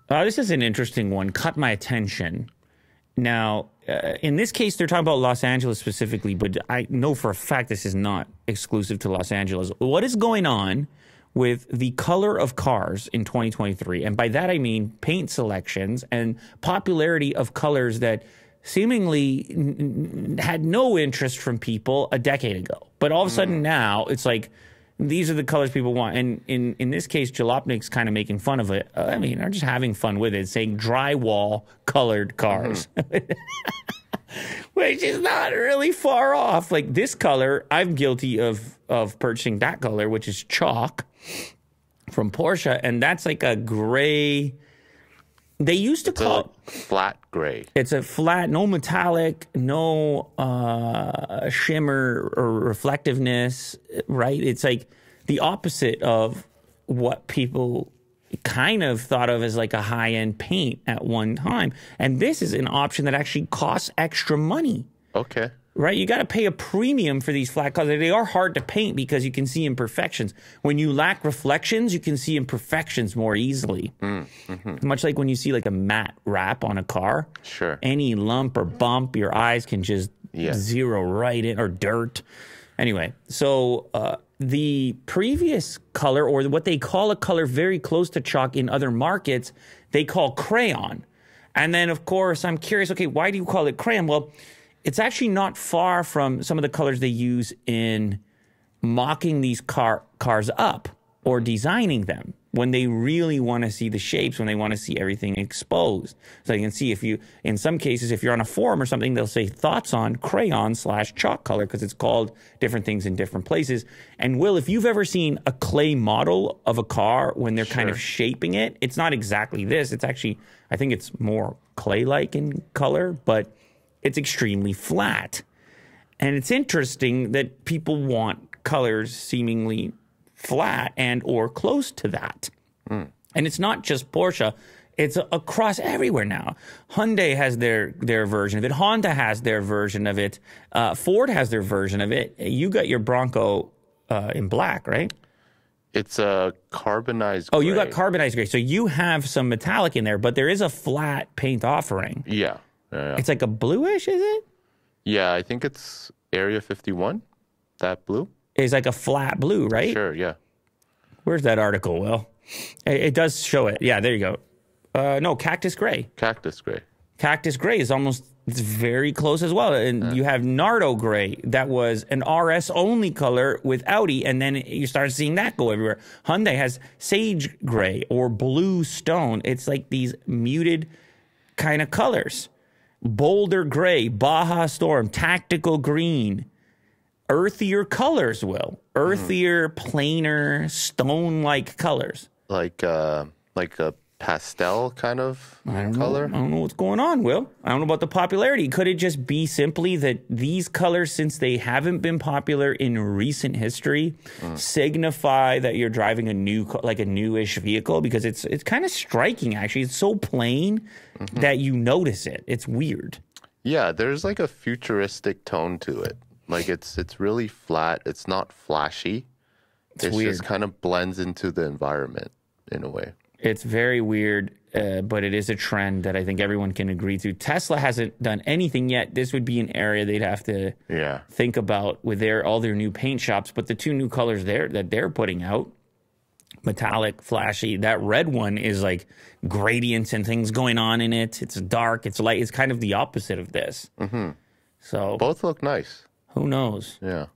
This is an interesting one. Caught my attention. Now, in this case, they're talking about Los Angeles specifically, but I know for a fact this is not exclusive to Los Angeles. What is going on with the color of cars in 2023? And by that, I mean paint selections and popularity of colors that seemingly had no interest from people a decade ago. But all of a sudden now, it's like, these are the colors people want. And in this case, Jalopnik's kind of making fun of it. I mean, they're just having fun with it, saying drywall colored cars. Which is not really far off. Like this color, I'm guilty of purchasing that color, which is chalk from Porsche. And that's like a gray. They used to call it flat gray. It's a flat, no metallic, no shimmer or reflectiveness, right? It's like the opposite of what people kind of thought of as like a high-end paint at one time. And this is an option that actually costs extra money. Okay. Right? You got to pay a premium for these flat colors. They are hard to paint because you can see imperfections. When you lack reflections, you can see imperfections more easily. Much like when you see like a matte wrap on a car. Sure. Any lump or bump, your eyes can just zero right in, or dirt. Anyway, so the previous color, or what they call a color very close to chalk in other markets, they call crayon. And then, of course, I'm curious, okay, why do you call it crayon? Well, it's actually not far from some of the colors they use in mocking these cars up or designing them when they really want to see the shapes, when they want to see everything exposed. So you can see if you, in some cases, if you're on a forum or something, they'll say thoughts on crayon/chalk color because it's called different things in different places. And Will, if you've ever seen a clay model of a car when they're kind of shaping it, it's not exactly this. It's actually, I think it's more clay-like in color, but it's extremely flat. And it's interesting that people want colors seemingly flat and or close to that. And it's not just Porsche. It's across everywhere now. Hyundai has their version of it. Honda has their version of it. Ford has their version of it. You got your Bronco in black, right? It's a carbonized gray. Oh, you got carbonized gray. So you have some metallic in there, but there is a flat paint offering. Yeah. It's like a bluish, is it? Yeah, I think it's Area 51, that blue. It's like a flat blue, right? Sure, yeah. Where's that article, Will? It does show it. Yeah, there you go. No, cactus gray. Cactus gray. Cactus gray is almost, it's very close as well. And you have Nardo gray. That was an RS-only color with Audi, and then you start seeing that go everywhere. Hyundai has sage gray or blue stone. It's like these muted kind of colors. Boulder gray, Baja Storm, tactical green, earthier colors, Will. Earthier, plainer, stone-like colors. Like a pastel kind of color? I don't know what's going on, Will. I don't know about the popularity. Could it just be simply that these colors, since they haven't been popular in recent history, signify that you're driving a newish vehicle? Because it's kind of striking, actually. It's so plain that you notice it. It's weird. Yeah, there's like a futuristic tone to it. Like it's really flat. It's not flashy. It's weird. Just kind of blends into the environment in a way. It's very weird, but it is a trend that I think everyone can agree to. Tesla hasn't done anything yet. This would be an area they'd have to think about with all their new paint shops. But the two new colors that they're putting out, metallic, flashy, that red one is like gradients and things going on in it. It's dark, it's light. It's kind of the opposite of this. So both look nice. Who knows? Yeah.